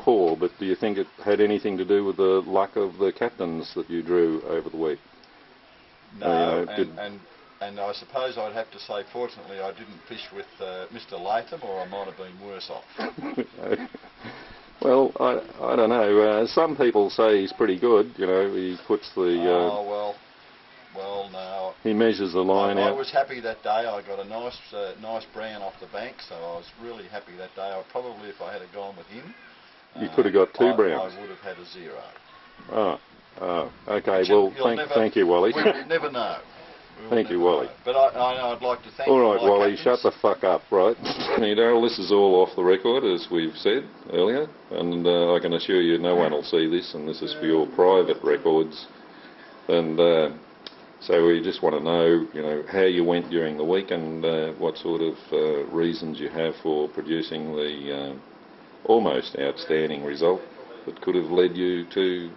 poor, but do you think it had anything to do with the luck of the captains that you drew over the week? No, and I suppose I'd have to say, fortunately, I didn't fish with Mr. Latham, or I might have been worse off. Well, I don't know. Some people say he's pretty good. You know, he puts the. Well, no. He measures the line out. I was happy that day. I got a nice brown off the bank, so I was really happy that day. I probably, if I had gone with him, you could have got 2 browns. I would have had a 0. Oh, okay. Well, thank you, Wally. We'll never know. Thank you, Wally. But I'd like to thank all right, Wally, captains. shut the fuck up, right? Daryl, this is all off the record, as we've said earlier, and I can assure you no one will see this, and this is for your private records. And so we just want to know, you know, how you went during the week and what sort of reasons you have for producing the almost outstanding result that could have led you to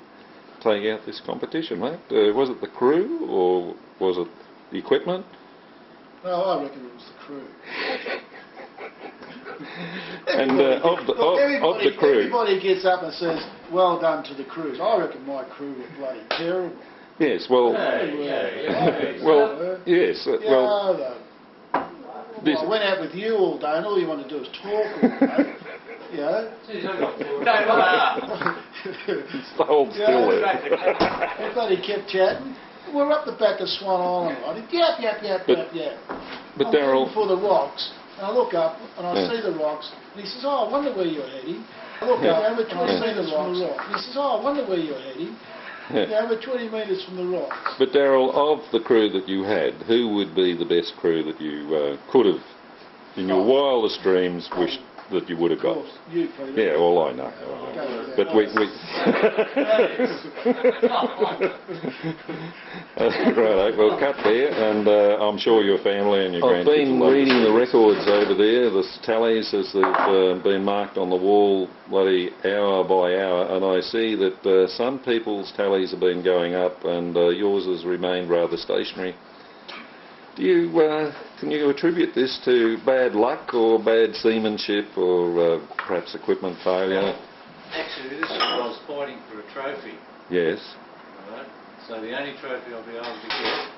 take out this competition, mate. Was it the crew or was it the equipment? No, I reckon it was the crew. And of the crew... Everybody gets up and says, well done to the crews. I reckon my crew were bloody terrible. Yes, well... well, yes, well... I went out with you all day and all you want to do is talk all day. You know? Hold still there. Everybody kept chatting. We're up the back of Swan Island, right? Yap. But I'm Daryl... looking for the rocks, and I look up and I see the rocks, and he says, oh, I wonder where you're heading. I look up and I see the rocks, and he says, oh, I wonder where you're heading. Yeah, we're 20 metres from the rocks. But Daryl, of the crew that you had, who would be the best crew that you could have, in your wildest dreams, wished that you would have got? Of course, you, Peter. Yeah, well, I know. But we... Right, we'll cut there, and I'm sure your family and your grandkids... I've been reading the records over there, the tallies as they've been marked on the wall bloody hour by hour, and I see that some people's tallies have been going up and yours has remained rather stationary. Do you, can you attribute this to bad luck or bad seamanship or perhaps equipment failure? Actually, this is what I was fighting for a trophy. Yes. Right? So the only trophy I'll be able to get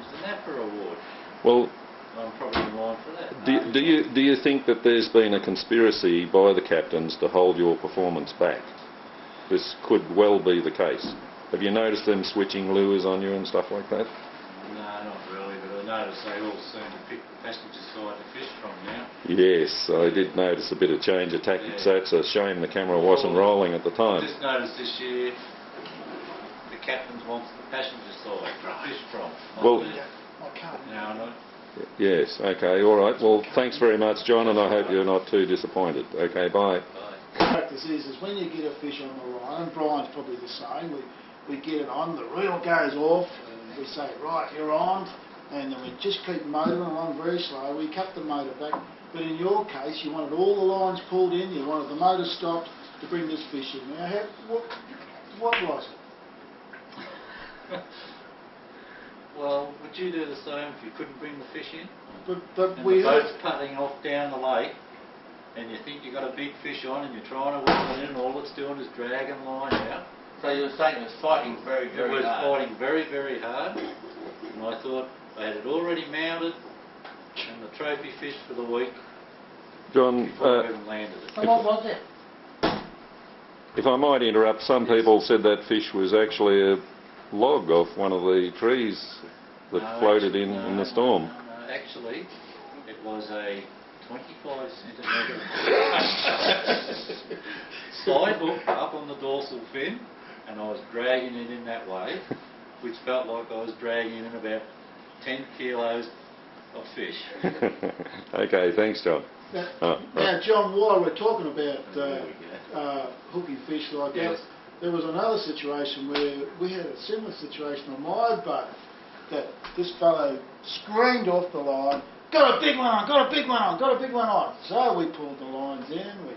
is the NAPA award. Well, I'm probably in line for that. Do you think that there's been a conspiracy by the captains to hold your performance back? This could well be the case. Have you noticed them switching lures on you and stuff like that? No, not really, but I noticed they all seem to pick the passenger side to fish from now. Yes, I did notice a bit of change of tactics. Yeah. That's a shame the camera wasn't rolling at the time. I just noticed this year the captains wants the passenger side to fish from. Well, I can't. Now I know. Yes, okay, all right. Well, thanks very much, John, and I hope you're not too disappointed. Okay, bye. Practice is when you get a fish on the line, and Brian's probably the same, we get it on, the reel goes off, and we say, right, you're on, and then we just keep motoring along very slow. We cut the motor back, but in your case, you wanted all the lines pulled in, you wanted the motor stopped to bring this fish in. Now, what was it? Well, would you do the same if you couldn't bring the fish in? But and we the boat's putting off down the lake, and you think you've got a big fish on, and you're trying to whip it in, and all it's doing is dragging line out. So you were saying it was fighting very, very hard? It was fighting very, very hard, and I thought they had it already mounted, and the trophy fish for the week, John, before I even landed it. And what was it? If I might interrupt, some people said that fish was actually a log off one of the trees that floated in the storm. No, actually, it was a 25 centimetre side hook up on the dorsal fin, and I was dragging it in that way, which felt like I was dragging in about 10 kilos of fish. Okay, thanks, John. Now, John, while we're talking about hooking fish like that, there was another situation where we had a similar situation on my boat, that this fellow screamed off the line, got a big one on, got a big one on, got a big one on. So we pulled the lines in, we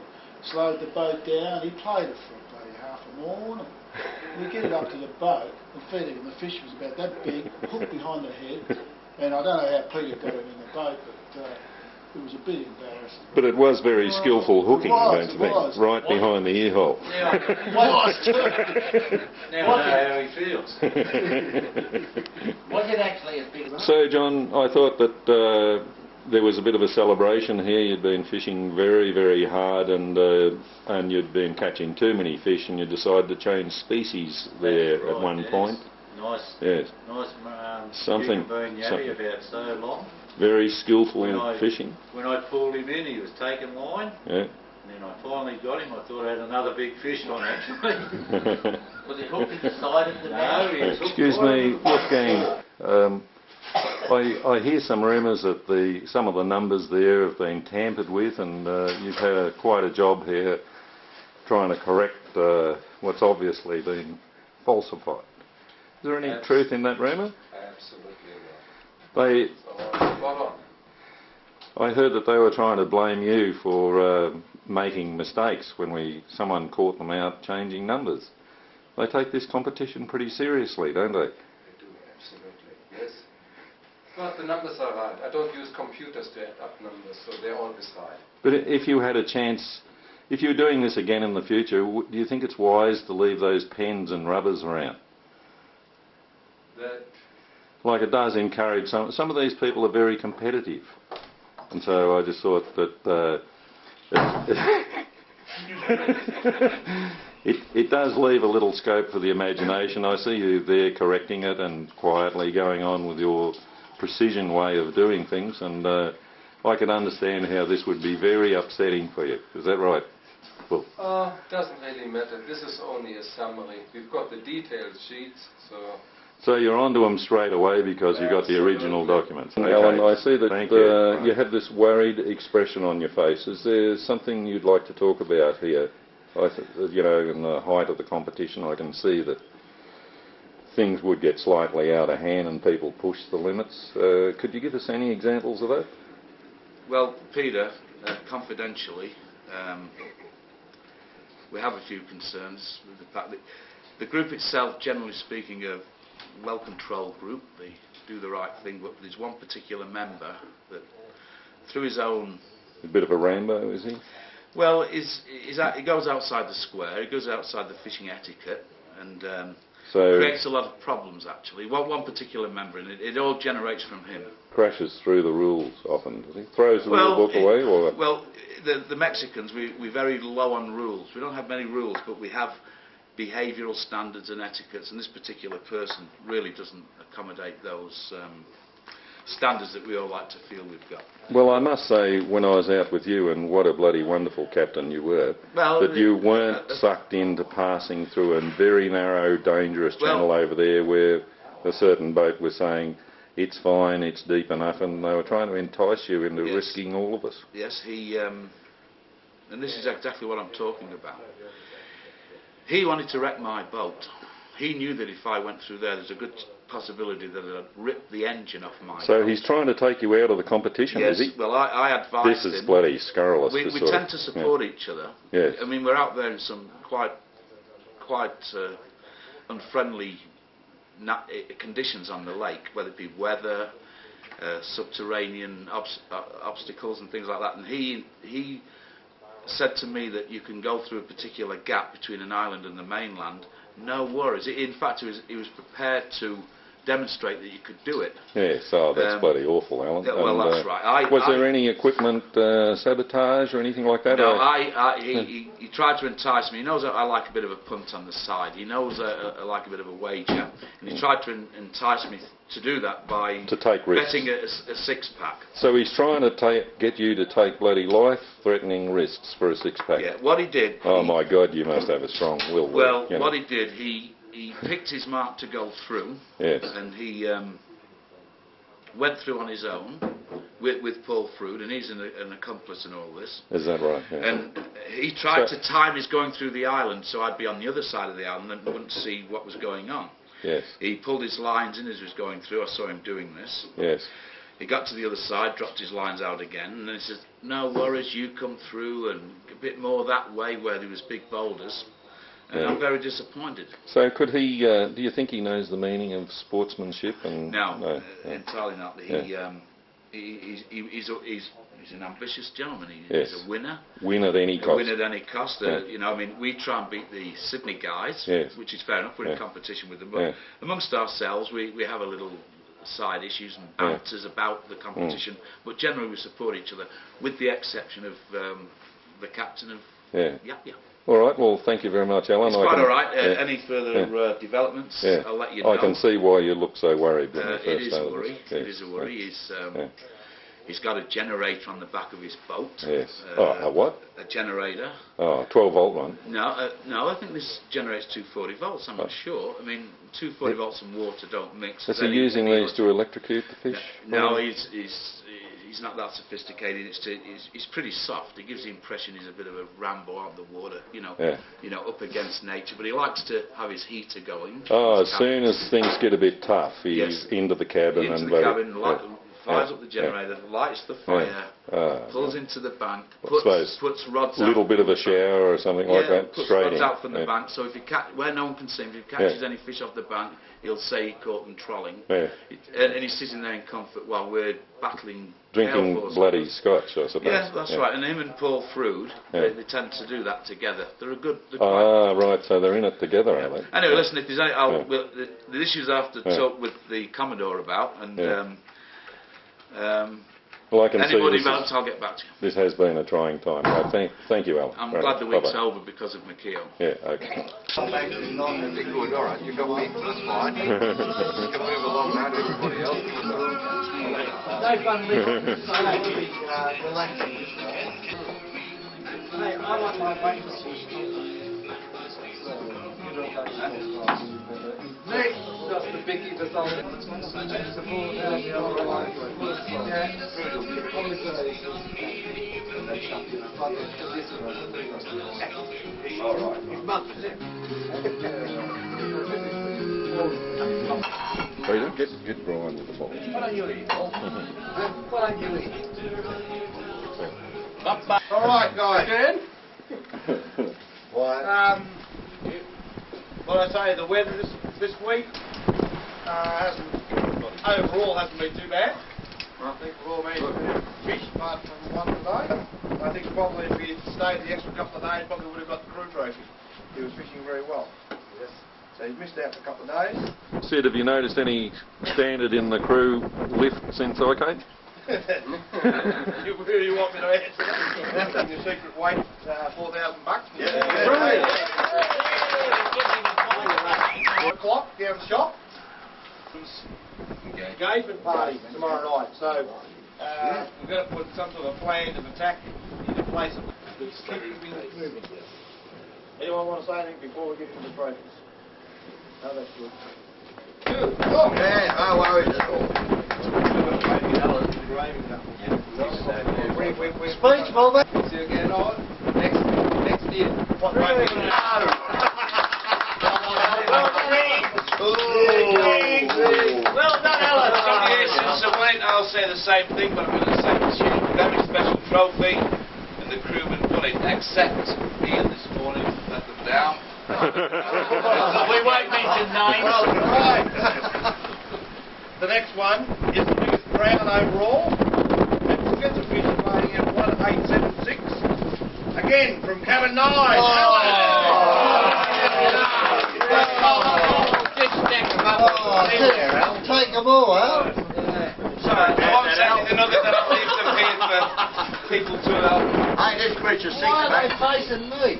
slowed the boat down, he played it for bloody half an hour, and we get it up to the boat and fed it, and the fish was about that big, hooked behind the head, and I don't know how Peter got it in the boat, but it was a bit embarrassing. But it was very Well, skillful hooking, it was, don't you it think? was. Right behind the ear hole. Now, Now I know how he feels. was it actually as big as... So, John, I thought that there was a bit of a celebration here. You'd been fishing very, very hard, and you'd been catching too many fish, and you decided to change species there That's right, at one yes. point. Nice, Yes, nice Something- being yabby something. about so long. very skillful When I- fishing. When I pulled him in, he was taking line, Yeah. and then I finally got him. I thought I had another big fish on actually. Was it hooked at the side of the No, net? he was hooked Excuse right me, on the- Wolfgang. I hear some rumours that some of the numbers there have been tampered with, and you've had quite a job here trying to correct what's obviously been falsified. Is there any truth in that rumour? Absolutely They, not. Spot on. I heard that they were trying to blame you for making mistakes when someone caught them out changing numbers. They take this competition pretty seriously, don't they? They do, absolutely, yes. But the numbers are right. I don't use computers to add up numbers, so they're always right. But if you had a chance, if you were doing this again in the future, do you think it's wise to leave those pens and rubbers around? That Like it does encourage some of these people are very competitive, and so I just thought that it does leave a little scope for the imagination. I see you there correcting it and quietly going on with your precision way of doing things, and I can understand how this would be very upsetting for you. Is that right? Well, doesn't really matter. This is only a summary. We've got the detailed sheets, so you're onto them straight away because you got the original Absolutely. documents. Alan, I see that you have this worried expression on your face. Is there something you'd like to talk about here? You know, in the height of the competition, I can see that things would get slightly out of hand and people push the limits. Could you give us any examples of that? Well, Peter, confidentially, we have a few concerns with the fact that the group itself, generally speaking, are a well-controlled group. They do the right thing, but there's one particular member that, through his own... A bit of a Rambo, is he? Well, he goes outside the square, he goes outside the fishing etiquette, and So creates a lot of problems, actually. One particular member, and it all generates from him. crashes through the rules often, does he? Throws the rule book away, or what? Well, the Mexicans, we're very low on rules. We don't have many rules, but we have behavioural standards and etiquettes, and this particular person really doesn't accommodate those standards that we all like to feel we've got. Well, I must say, when I was out with you, and what a bloody wonderful captain you were, Well, that you weren't sucked into passing through a very narrow, dangerous channel over there where a certain boat was saying, it's fine, it's deep enough, and they were trying to entice you into Yes. risking all of us. Yes, and this is exactly what I'm talking about. He wanted to wreck my boat. He knew that if I went through there's a good possibility that I'd rip the engine off my So boat. he's trying to take you out of the competition, Yes, is he? well, I advised This is him. bloody scurrilous. We this we sort tend of- to support each other. Yes. I mean, we're out there in some quite unfriendly conditions on the lake, whether it be weather, subterranean obstacles and things like that. And he said to me that you can go through a particular gap between an island and the mainland, no worries. In fact, he was prepared to demonstrate that you could do it. Yes, oh, that's bloody awful, Alan. Yeah, well, And, that's right. Was there any equipment sabotage or anything like that? No, or- he tried to entice me. He knows that I like a bit of a punt on the side. He knows I like a bit of a wager. And he tried to entice me to do that by To take risks. betting a six-pack. So he's trying to get you to take bloody life-threatening risks for a six-pack. Yeah, what he did... Oh my God, you must have a strong will. Well, you know. what he did, he picked his mark to go through. Yes. And he went through on his own with Paul Frood, and he's an accomplice in all this. Is that right? Yeah. And he tried to time his going through the island so I'd be on the other side of the island and wouldn't see what was going on. Yes. He pulled his lines in as he was going through. I saw him doing this. Yes. He got to the other side, dropped his lines out again, and then he says, no worries, you come through, and a bit more that way where there was big boulders. And Yeah. I'm very disappointed. So could he, do you think he knows the meaning of sportsmanship? And No, yeah. entirely not. he's an ambitious gentleman. Yes. He's a winner. Win at any cost. Win at any cost. Yeah. You know, I mean, we try and beat the Sydney guys, Yes. which is fair enough. We're in competition with them, but amongst ourselves, we have a little side issues and banters about the competition, but generally we support each other, with the exception of the captain of Yap Yap. All right, well, thank you very much, Alan. It's quite all right. Any further developments, I'll let you know. I can see why you look so worried when you first it is a started worry. this. It is a worry. He's got a generator on the back of his boat. Yes. A what? A generator. Oh, 12-volt one. No, no, I think this generates 240 volts, I'm not sure. I mean, 240 volts and water don't mix. Is he using these to electrocute the fish? No, he's not that sophisticated. He's pretty soft. He gives the impression he's a bit of a Rambo out of the water, you know, up against nature. But he likes to have his heater going. Oh, as soon as things get a bit tough, he's into the cabin fires up the generator, lights the fire, pulls into the bank, puts rods out. A little bit of a shower or something like that, puts straight rods in. out from the bank, so if he where no one can see him, if he catches any fish off the bank, he'll say he caught them trolling. And he's sitting there in comfort while we're battling drinking bloody scotch, I suppose. Yeah, that's right. And him and Paul Frood, they tend to do that together. They're quite right, so they're in it together, are they? Anyway, listen, if there's any, the issues I have to talk with the Commodore about, and well, I can anybody see else, I'll get back to you. This has been a trying time. Right, thank you, Alan. I'm glad the week's over because of Makio. Yeah, okay. Good, all right. You got me. That's fine. You can move along now to everybody else. No fun relaxing. Hey, I like my breakfast. Nick, just the biggie, the all Peter, get Brian to the ball. Why don't you eat? Why don't you eat? All right, guys. What I say, the weather this week overall hasn't been too bad. I think we've all managed to fish, apart from one today. I think probably if he'd stayed the extra couple of days, probably would have got the crew trophy. He was fishing very well. Yes. So he missed out for a couple of days. Sid, have you noticed any standard in the crew lift since I came? You really want me to answer that? That's your secret weight, $4,000. Yeah. 4 o'clock down the shop. Engagement party tomorrow night. So we've got to put some sort of plan of attack into place to keep things moving. Anyone want to say anything before we get into the trophies? No, that's good. Good. Oh, Yeah, no worries at all. Speech, Mulder. See you again on next year. What really? Well done, Alan. I'll say the same thing, but I'm going to say this year, very special trophy, and the crewmen got it, except Ian this morning, let them down. We won't mention names. Well, right. The next one is the biggest crown overall. And Spencer Fish playing at 1876. Again, from Cabin 9. Take them all out. Sorry, I won't say anything other than I'll leave them here for people to help. Hey, this creature's Why are they six-pack. facing me?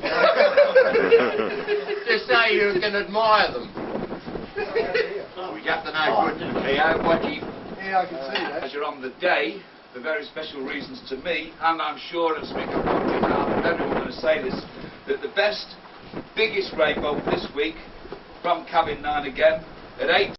Just so you can admire them. We got to know good, Theo, what you... Yeah, I can see that. As you're on the day, for very special reasons to me, and I'm sure and speak up and everyone going to say this, that the best, biggest ray boat this week, from Cabin 9 again, at 8